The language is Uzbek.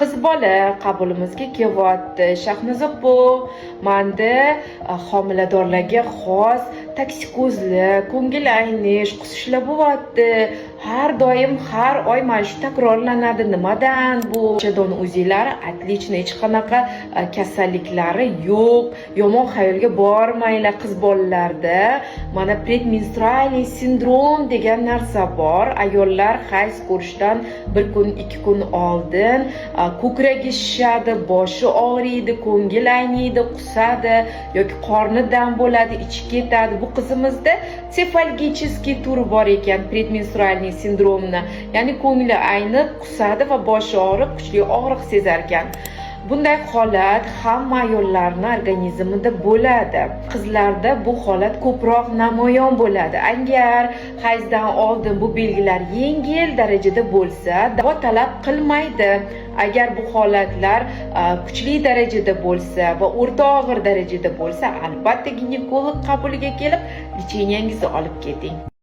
Qiz bola qabulimizga kelyapti. Shahnoza bu menda homiladorlarga xos toksiko'zlik, ko'ngil aynish, qusishlar bo'lyapti. Har doim har oy mana shu takrorlanadi. Nimadan bu? Chadon o'zinglar отлично hech qanaqa kasalliklari yo'q. Yomon xayolga bormanglar qiz bolalarda. Mana predmenstrualniy sindrom degan narsa bor. Ayollar hayz ko'rishdan bir kun, 2 kun oldin ko'kragi shishadi, boshi og'riydi, ko'ngil ayniydi, qusadi yoki qorni dam bo'ladi, ichi ketadi. Bu qizimizda sefalgichеский turi bor ekan, predmenstrualniy sindromni. Ya'ni ko'ngli aynib, qusadi va boshi og'rib, kuchli og'riq sezar ekan. Bunday holat hamma ayollarning organizmida bo'ladi. Qizlarda bu holat ko'proq namoyon bo'ladi. Agar hayzdan oldin bu belgilar yengil darajada bo'lsa, davo talab qilmaydi. Agar bu holatlar kuchli darajada bo'lsa va o'rta og'ir darajada bo'lsa, albatta ginekolog qabuliga kelib, lechenyangizni olib keting.